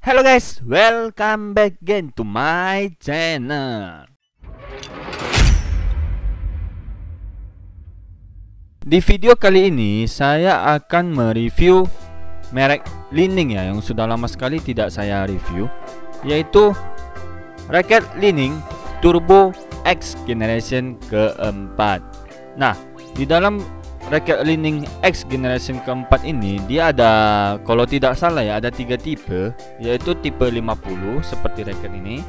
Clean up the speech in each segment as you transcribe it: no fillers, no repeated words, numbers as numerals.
Hello guys, welcome back again to my channel. Di video kali ini saya akan mereview merek Li-Ning ya, yang sudah lama sekali tidak saya review, yaitu raket Li-Ning Turbo X generation keempat. Nah, di dalam raket Li-Ning X generation keempat ini dia ada, kalau tidak salah ya, ada 3 tipe, yaitu tipe 50 seperti raket ini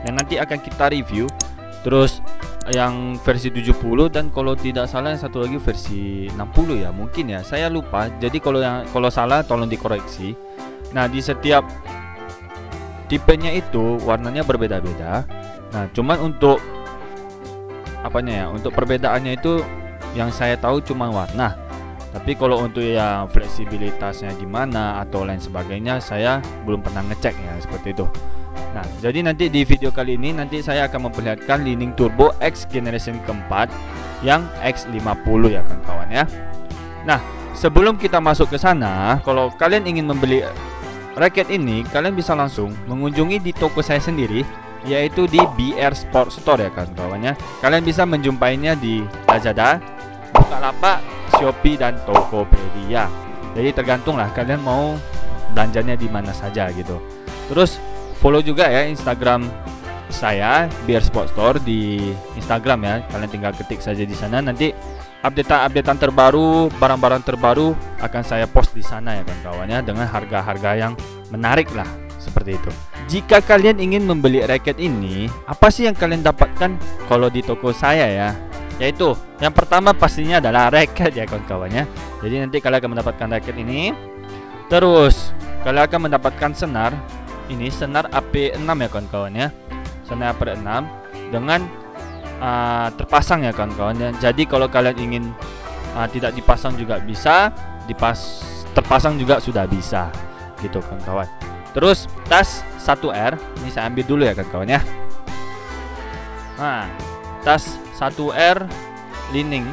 yang nanti akan kita review, terus yang versi 70, dan kalau tidak salah yang satu lagi versi 60 ya, mungkin ya, saya lupa. Jadi kalau salah tolong dikoreksi. Nah, di setiap tipenya itu warnanya berbeda-beda. Nah, cuman untuk apanya ya, untuk perbedaannya itu yang saya tahu cuma warna. Tapi kalau untuk yang fleksibilitasnya gimana atau lain sebagainya, saya belum pernah ngecek ya, seperti itu. Nah, jadi nanti di video kali ini nanti saya akan memperlihatkan Li-Ning Turbo X generation keempat yang X50 ya kawan-kawan ya. Nah, sebelum kita masuk ke sana, kalau kalian ingin membeli raket ini, kalian bisa langsung mengunjungi di toko saya sendiri, yaitu di BR Sport Store ya kawan-kawan ya. Kalian bisa menjumpainya di Lazada, Bukalapak, Shopee, dan Tokopedia. Jadi tergantung lah kalian mau belanjanya di mana saja gitu. Terus follow juga ya Instagram saya, BR Sport Store di Instagram ya. Kalian tinggal ketik saja di sana, nanti updatean terbaru, barang-barang terbaru akan saya post di sana ya kawan-kawan ya, dengan harga-harga yang menarik lah, seperti itu. Jika kalian ingin membeli raket ini, apa sih yang kalian dapatkan kalau di toko saya ya? Yaitu yang pertama pastinya adalah raket ya kawan-kawan ya. Jadi nanti kalian akan mendapatkan raket ini. Terus kalian akan mendapatkan senar. Ini senar AP6 ya kawan-kawan ya. Senar AP6 dengan terpasang ya kawan-kawan ya. Jadi kalau kalian ingin tidak dipasang juga bisa, terpasang juga sudah bisa gitu kawan-kawan. Terus tas 1R, ini saya ambil dulu ya kawan-kawan ya. Nah, tas 1R Li-Ning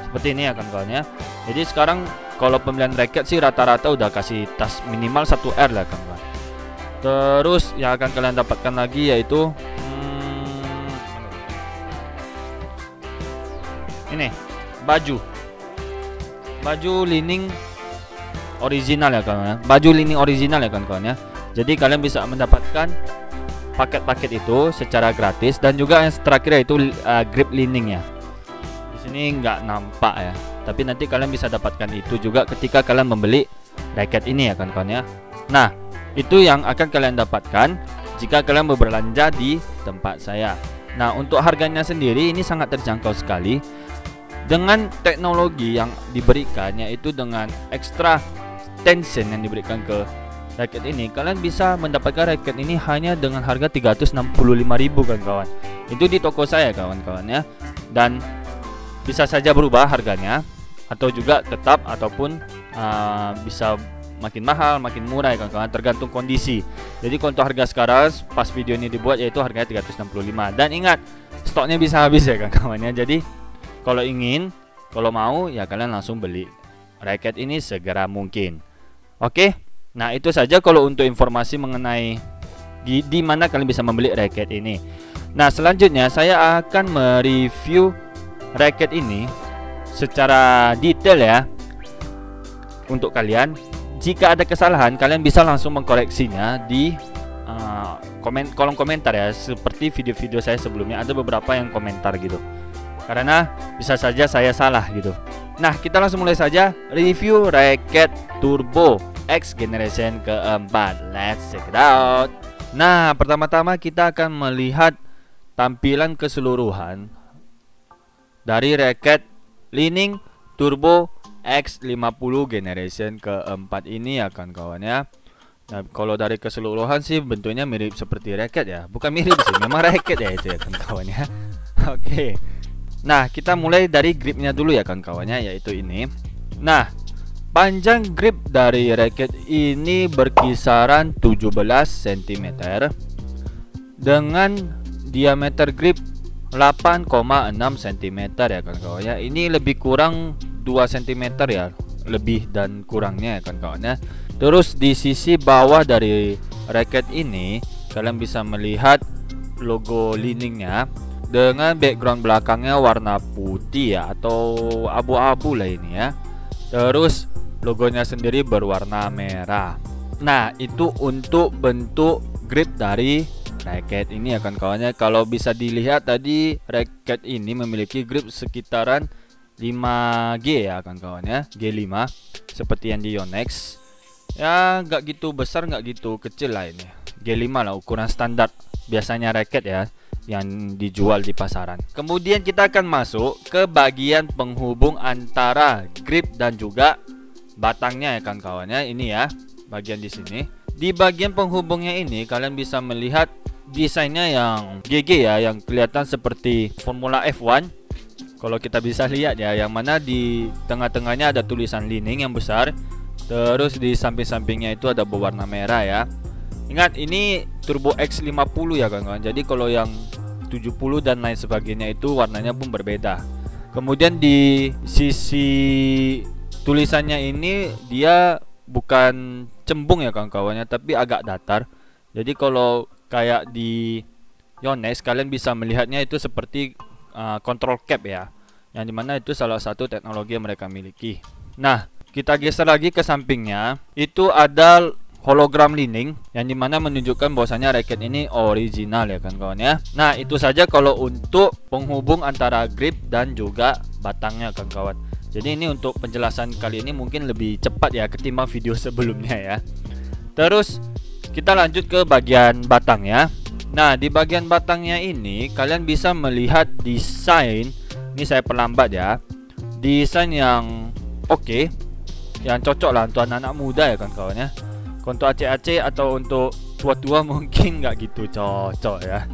seperti ini ya kawan-kawan ya. Jadi sekarang kalau pembelian raket sih rata-rata udah kasih tas minimal 1R lah kawan-kawan. Terus yang akan kalian dapatkan lagi yaitu ini baju Li-Ning original ya kawan-kawan. Baju Li-Ning original ya kawan-kawan ya. Jadi kalian bisa mendapatkan paket-paket itu secara gratis, dan juga yang terakhir yaitu grip Li-Ning ya. Di sini nggak nampak ya, tapi nanti kalian bisa dapatkan itu juga ketika kalian membeli raket ini ya kawan-kawan ya. Nah, itu yang akan kalian dapatkan jika kalian berbelanja di tempat saya. Nah, untuk harganya sendiri ini sangat terjangkau sekali dengan teknologi yang diberikan, yaitu dengan extra tension yang diberikan ke raket ini. Kalian bisa mendapatkan raket ini hanya dengan harga 365.000 kawan-kawan. Itu di toko saya kawan-kawan ya. Dan bisa saja berubah harganya, atau juga tetap, ataupun bisa makin mahal, makin murah ya kawan-kawan, tergantung kondisi. Jadi untuk harga sekarang pas video ini dibuat yaitu harganya 365. Dan ingat, stoknya bisa habis ya kawan-kawan ya. Jadi kalau mau ya kalian langsung beli raket ini segera mungkin. Oke. Nah, itu saja kalau untuk informasi mengenai di mana kalian bisa membeli raket ini. Nah, selanjutnya saya akan mereview raket ini secara detail ya untuk kalian. Jika ada kesalahan, kalian bisa langsung mengkoreksinya di kolom komentar ya. Seperti video-video saya sebelumnya, ada beberapa yang komentar gitu, karena bisa saja saya salah gitu. Nah, kita langsung mulai saja review raket Turbo X generation keempat. Let's check it out. Nah, pertama-tama kita akan melihat tampilan keseluruhan dari raket Li-Ning Turbo X50 generation keempat ini ya kawan-kawan ya. Nah, kalau dari keseluruhan sih bentuknya mirip seperti raket ya. Bukan mirip sih, memang raket ya itu ya kawan-kawan ya. Oke. Nah, kita mulai dari gripnya dulu ya kawan-kawannya, yaitu ini. Nah, panjang grip dari raket ini berkisaran 17 cm dengan diameter grip 8,6 cm ya kawan-kawan ya. Ini lebih kurang 2 cm ya, lebih dan kurangnya ya kawan-kawan ya. Terus di sisi bawah dari racket ini kalian bisa melihat logo Li-Ning-nya dengan background belakangnya warna putih ya, atau abu-abu lah ini ya. Terus logonya sendiri berwarna merah. Nah, itu untuk bentuk grip dari racket ini ya kawan-kawannya. Kalau bisa dilihat tadi, racket ini memiliki grip sekitaran 5G ya kawan-kawannya, G5 seperti yang di Yonex. Ya nggak gitu besar, nggak gitu kecil lah ini, G5 lah ukuran standar biasanya racket ya yang dijual di pasaran. Kemudian kita akan masuk ke bagian penghubung antara grip dan juga batangnya ya kawan-kawannya. Ini ya bagian di sini. Di bagian penghubungnya ini kalian bisa melihat desainnya yang GG ya, yang kelihatan seperti Formula F1. Kalau kita bisa lihat ya, yang mana di tengah-tengahnya ada tulisan Li-Ning yang besar. Terus di samping-sampingnya itu ada berwarna merah ya. Ingat ini Turbo X50 ya kawan-kawan. Jadi kalau yang 70 dan lain sebagainya itu warnanya pun berbeda. Kemudian di sisi tulisannya ini dia bukan cembung ya kawan-kawannya, tapi agak datar. Jadi kalau kayak di Yonex kalian bisa melihatnya itu seperti control cap ya, yang dimana itu salah satu teknologi yang mereka miliki. Nah, kita geser lagi ke sampingnya, itu ada hologram Li-Ning yang dimana menunjukkan bahwasanya racket ini original ya kan kawan ya. Nah, itu saja kalau untuk penghubung antara grip dan juga batangnya kan kawan. Jadi ini untuk penjelasan kali ini mungkin lebih cepat ya ketimbang video sebelumnya ya. Terus kita lanjut ke bagian batangnya. Nah, di bagian batangnya ini kalian bisa melihat desain. Ini saya perlambat ya. Desain yang oke, yang cocok lah untuk anak-anak muda ya kan kawan ya. Untuk aceh-aceh atau untuk tua-tua mungkin nggak gitu cocok ya.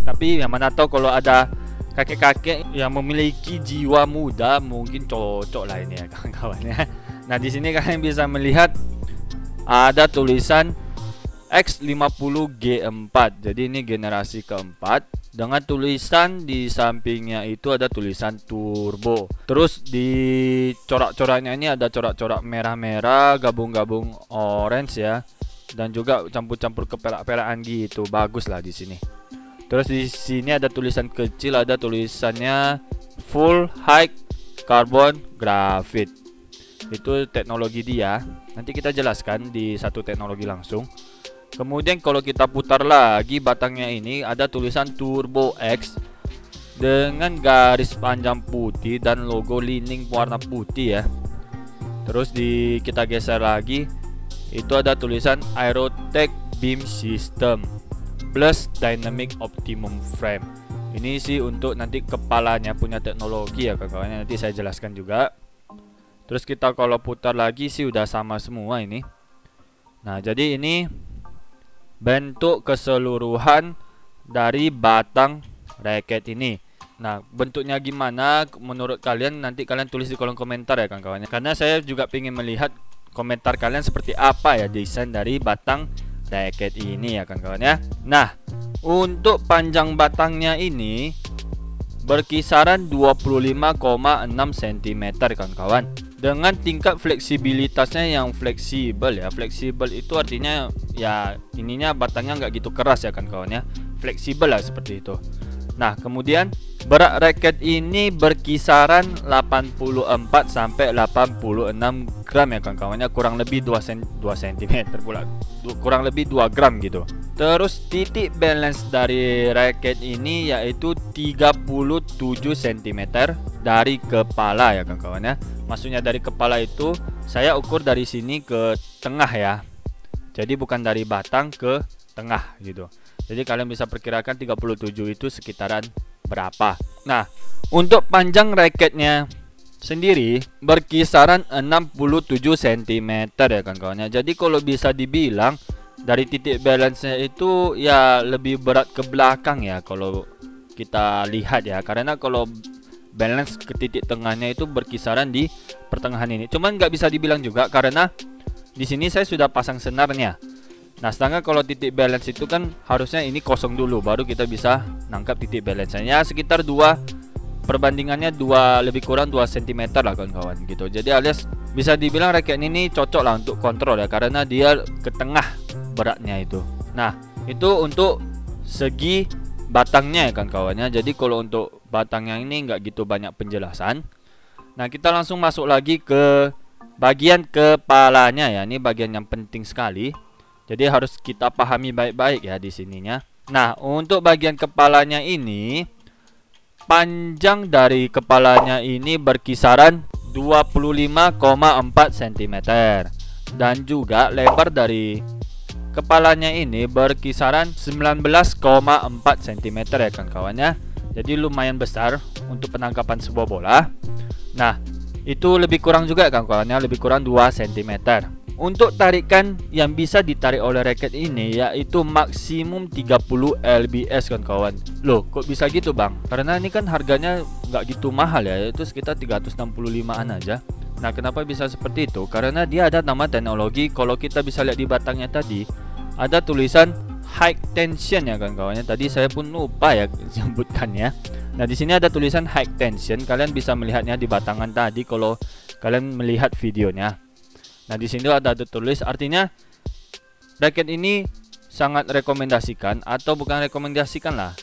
Tapi yang mana tahu kalau ada kakek-kakek yang memiliki jiwa muda mungkin cocok lah ini ya kawan-kawan ya. Nah, di sini kalian bisa melihat ada tulisan X50G4. Jadi ini generasi keempat dengan tulisan di sampingnya itu ada tulisan turbo. Terus di corak-coraknya ini ada corak-corak merah-merah gabung-gabung orange ya, dan juga campur-campur keperak-perakan gitu. Bagus lah di sini. Terus di sini ada tulisan kecil, ada tulisannya full high carbon graphite. Itu teknologi dia. Nanti kita jelaskan di satu teknologi langsung. Kemudian kalau kita putar lagi batangnya ini ada tulisan Turbo X dengan garis panjang putih dan logo Li-Ning warna putih ya. Terus kita geser lagi, itu ada tulisan Aerotech Beam System plus Dynamic Optimum Frame. Ini sih untuk nanti kepalanya punya teknologi ya kawan-kawan, nanti saya jelaskan juga. Terus kita kalau putar lagi sih udah sama semua ini. Nah, jadi ini bentuk keseluruhan dari batang racket ini. Nah, bentuknya gimana menurut kalian, nanti kalian tulis di kolom komentar ya kawan-kawan. Karena saya juga ingin melihat komentar kalian seperti apa ya desain dari batang racket ini ya kawan-kawan ya. Nah, untuk panjang batangnya ini berkisaran 25,6 cm kawan-kawan. Dengan tingkat fleksibilitasnya yang fleksibel ya. Fleksibel itu artinya ya ininya batangnya nggak gitu keras ya kan kawan ya. Fleksibel lah seperti itu. Nah, kemudian berat racket ini berkisaran 84 sampai 86 gram ya kawan-kawannya, kurang lebih 2 cm pula, kurang lebih 2 gram gitu. Terus titik balance dari racket ini yaitu 37 cm dari kepala ya kawan-kawan ya. Maksudnya dari kepala itu saya ukur dari sini ke tengah ya. Jadi bukan dari batang ke tengah gitu. Jadi kalian bisa perkirakan 37 itu sekitaran berapa. Nah, untuk panjang racketnya sendiri berkisaran 67 cm ya kawan-kawannya. Jadi kalau bisa dibilang dari titik balance-nya itu ya lebih berat ke belakang ya kalau kita lihat ya. Karena kalau balance ke titik tengahnya itu berkisaran di pertengahan ini. Cuman nggak bisa dibilang juga karena di sini saya sudah pasang senarnya. Nah, sedangkan kalau titik balance itu kan harusnya ini kosong dulu baru kita bisa nangkap titik balance-nya. Sekitar 2 perbandingannya 2 lebih kurang 2 cm lah kawan-kawan gitu. Jadi alias bisa dibilang raket ini cocok lah untuk kontrol ya, karena dia ke tengah beratnya itu. Nah, itu untuk segi batangnya ya kan kawannya. Jadi kalau untuk batangnya ini nggak gitu banyak penjelasan. Nah, kita langsung masuk lagi ke bagian kepalanya ya. Ini bagian yang penting sekali. Jadi harus kita pahami baik-baik ya di sininya. Nah, untuk bagian kepalanya ini, panjang dari kepalanya ini berkisaran 25,4 cm. Dan juga lebar dari kepalanya ini berkisaran 19,4 cm ya kan kawannya. Jadi lumayan besar untuk penangkapan sebuah bola. Nah, itu lebih kurang juga kan kawannya, lebih kurang 2 cm. Untuk tarikan yang bisa ditarik oleh raket ini yaitu maksimum 30 lbs kan kawan. Loh, kok bisa gitu bang? Karena ini kan harganya nggak gitu mahal ya, yaitu sekitar 365an aja. Nah, kenapa bisa seperti itu? Karena dia ada nama teknologi. Kalau kita bisa lihat di batangnya tadi, ada tulisan high tension ya kan kawannya. Tadi saya pun lupa ya sebutkannya. Nah, di sini ada tulisan high tension. Kalian bisa melihatnya di batangan tadi kalau kalian melihat videonya. Nah, di sini ada tulis, artinya raket ini sangat rekomendasikan, atau bukan rekomendasikan lah.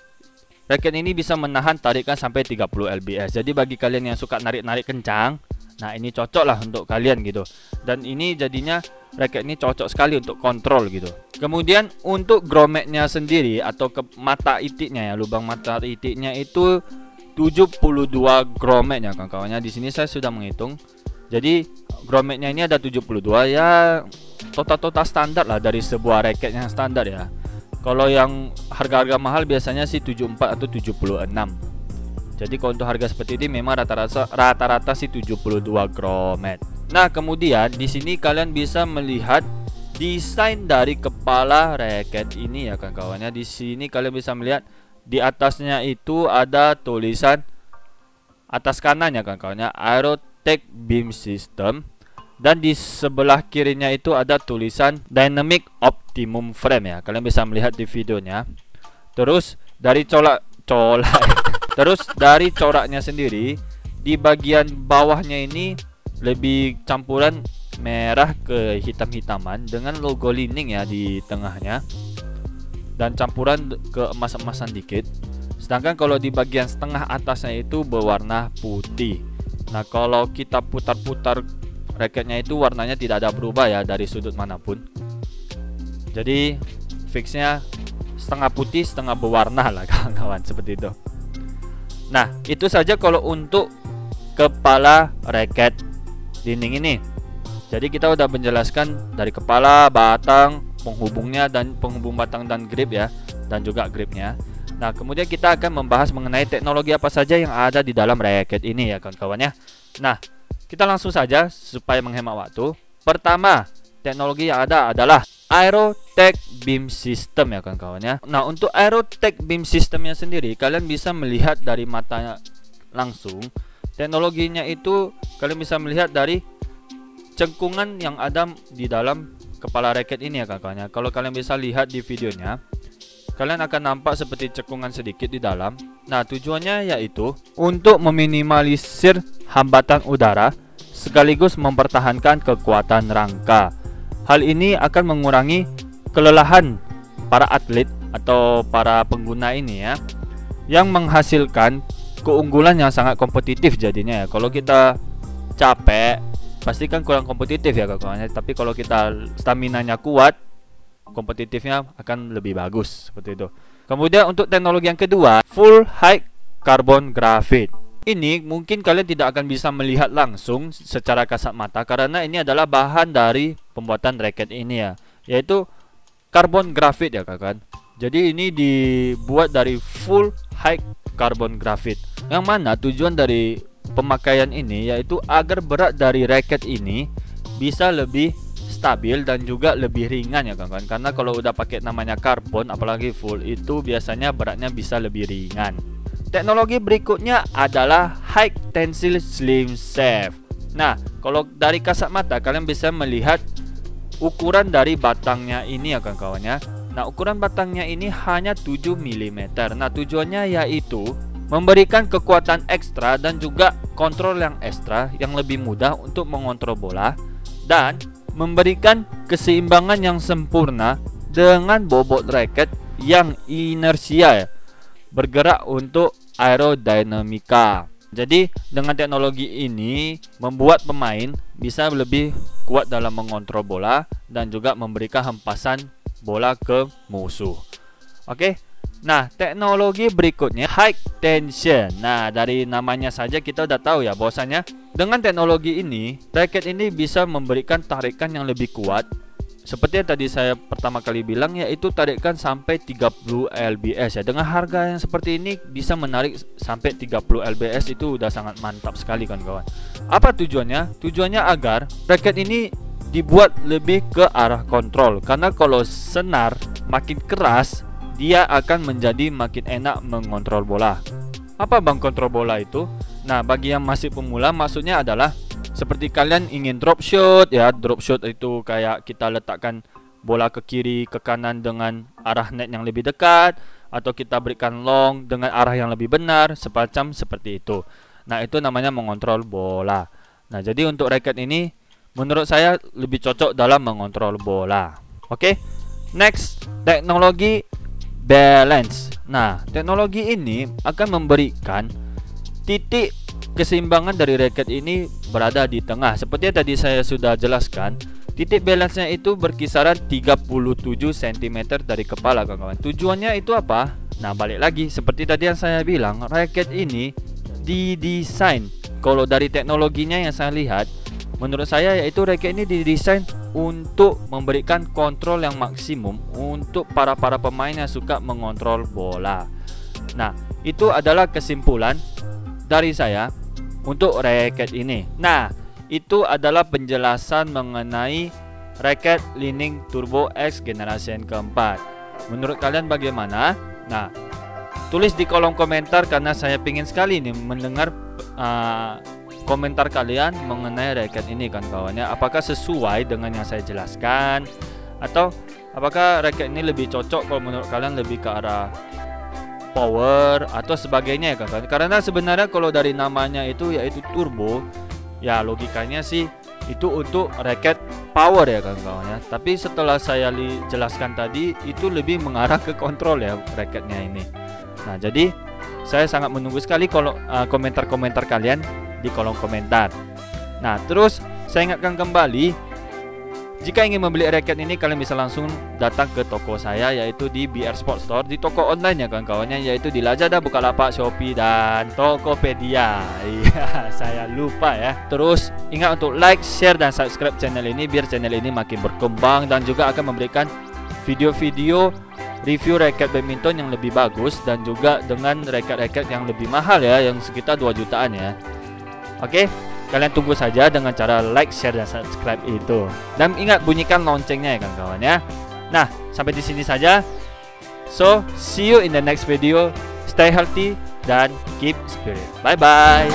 Raket ini bisa menahan tarikan sampai 30 lbs. Jadi bagi kalian yang suka narik-narik kencang, nah ini cocok lah untuk kalian gitu. Dan ini jadinya raket ini cocok sekali untuk kontrol gitu. Kemudian untuk grommetnya sendiri atau ke mata itiknya ya, lubang mata itiknya itu 72 grommet ya kawan-kawannya. Di sini saya sudah menghitung. Jadi grommetnya ini ada 72 ya, total standar lah dari sebuah raket yang standar ya. Kalau yang harga-harga mahal biasanya sih 74 atau 76. Jadi kalau untuk harga seperti ini memang rata-rata sih 72 grommet. Nah, kemudian di sini kalian bisa melihat desain dari kepala raket ini ya kan kawannya. Di sini kalian bisa melihat di atasnya itu ada tulisan atas kanan ya kan kawannya, Aerotech Beam System, dan di sebelah kirinya itu ada tulisan Dynamic Optimum Frame ya. Kalian bisa melihat di videonya. Terus dari terus dari coraknya sendiri, di bagian bawahnya ini lebih campuran merah ke hitam-hitaman dengan logo Li-Ning ya di tengahnya, dan campuran ke emas-emasan dikit. Sedangkan kalau di bagian setengah atasnya itu berwarna putih. Nah, kalau kita putar-putar raketnya itu warnanya tidak ada berubah ya dari sudut manapun. Jadi fixnya setengah putih setengah berwarna lah kawan-kawan, seperti itu. Nah, itu saja kalau untuk kepala raket Li-Ning ini. Jadi kita udah menjelaskan dari kepala, batang, penghubungnya, dan penghubung batang dan grip ya, dan juga gripnya. Nah, kemudian kita akan membahas mengenai teknologi apa saja yang ada di dalam raket ini ya kawan-kawan ya. Nah, kita langsung saja supaya menghemat waktu. Pertama, teknologi yang ada adalah Aerotech Beam System ya kawan-kawan ya. Nah, untuk Aerotech Beam Systemnya sendiri kalian bisa melihat dari matanya langsung. Teknologinya itu kalian bisa melihat dari cengkungan yang ada di dalam kepala raket ini ya kawan-kawan ya. Kalau kalian bisa lihat di videonya, kalian akan nampak seperti cekungan sedikit di dalam. Nah, tujuannya yaitu untuk meminimalisir hambatan udara sekaligus mempertahankan kekuatan rangka. Hal ini akan mengurangi kelelahan para atlet atau para pengguna ini ya, yang menghasilkan keunggulan yang sangat kompetitif jadinya ya. Kalau kita capek pasti kan kurang kompetitif ya kawan-kawan. Tapi kalau kita stamina-nya kuat, kompetitifnya akan lebih bagus, seperti itu. Kemudian untuk teknologi yang kedua, full high carbon graphite. Ini mungkin kalian tidak akan bisa melihat langsung secara kasat mata karena ini adalah bahan dari pembuatan raket ini ya, yaitu carbon graphite ya kawan. Jadi ini dibuat dari full high carbon graphite, yang mana tujuan dari pemakaian ini yaitu agar berat dari raket ini bisa lebih stabil dan juga lebih ringan ya kawan-kawan. Karena kalau udah pakai namanya karbon apalagi full, itu biasanya beratnya bisa lebih ringan. Teknologi berikutnya adalah High Tensile Slim Shaft. Nah, kalau dari kasat mata kalian bisa melihat ukuran dari batangnya ini ya kawan-kawan ya. Nah, ukuran batangnya ini hanya 7 mm. Nah, tujuannya yaitu memberikan kekuatan ekstra dan juga kontrol yang ekstra yang lebih mudah untuk mengontrol bola, dan memberikan keseimbangan yang sempurna dengan bobot raket yang inersia bergerak untuk aerodinamika. Jadi dengan teknologi ini membuat pemain bisa lebih kuat dalam mengontrol bola dan juga memberikan hempasan bola ke musuh. Oke. Nah, teknologi berikutnya high tension. Nah, dari namanya saja kita udah tahu ya bahwasanya dengan teknologi ini raket ini bisa memberikan tarikan yang lebih kuat. Seperti yang tadi saya pertama kali bilang, yaitu tarikan sampai 30 lbs ya. Dengan harga yang seperti ini bisa menarik sampai 30 lbs, itu udah sangat mantap sekali kawan-kawan. Apa tujuannya? Tujuannya agar raket ini dibuat lebih ke arah kontrol. Karena kalau senar makin keras, dia akan menjadi makin enak mengontrol bola. Apa bang kontrol bola itu? Nah, bagi yang masih pemula, maksudnya adalah seperti kalian ingin drop shot ya. Drop shot itu kayak kita letakkan bola ke kiri, ke kanan dengan arah net yang lebih dekat, atau kita berikan long dengan arah yang lebih benar, semacam seperti itu. Nah, itu namanya mengontrol bola. Nah, jadi untuk raket ini menurut saya lebih cocok dalam mengontrol bola. Oke. Next, teknologi balance. Nah, teknologi ini akan memberikan titik keseimbangan dari raket ini berada di tengah. Seperti yang tadi saya sudah jelaskan, titik balance-nya itu berkisaran 37 cm dari kepala kawan-kawan. Tujuannya itu apa? Nah, balik lagi seperti tadi yang saya bilang, raket ini didesain, kalau dari teknologinya yang saya lihat, menurut saya yaitu raket ini didesain untuk memberikan kontrol yang maksimum untuk para pemain yang suka mengontrol bola. Nah, itu adalah kesimpulan dari saya untuk raket ini. Nah, itu adalah penjelasan mengenai raket Li-Ning Turbo X generasi yang keempat. Menurut kalian bagaimana? Nah, tulis di kolom komentar karena saya ingin sekali nih mendengar komentar kalian mengenai raket ini kan kawannya. Apakah sesuai dengan yang saya jelaskan, atau apakah raket ini lebih cocok kalau menurut kalian lebih ke arah power atau sebagainya ya kawan. Karena sebenarnya kalau dari namanya itu yaitu turbo, ya logikanya sih itu untuk raket power ya kawan ya. Tapi setelah saya jelaskan tadi, itu lebih mengarah ke kontrol ya raketnya ini. Nah, jadi saya sangat menunggu sekali kalau komentar-komentar kalian di kolom komentar. Nah, terus saya ingatkan kembali, jika ingin membeli raket ini kalian bisa langsung datang ke toko saya, yaitu di BR Sport Store, di toko online ya kawan-kawannya, yaitu di Lazada, Bukalapak, Shopee, dan Tokopedia. Iya, saya lupa ya. Terus ingat untuk like, share, dan subscribe channel ini biar channel ini makin berkembang, dan juga akan memberikan video-video review raket badminton yang lebih bagus, dan juga dengan raket-raket yang lebih mahal ya, yang sekitar 2 jutaan ya. Oke, kalian tunggu saja dengan cara like, share, dan subscribe itu. Dan ingat bunyikan loncengnya ya kawan-kawan ya. Nah, sampai di sini saja. So, see you in the next video. Stay healthy dan keep spirit. Bye bye.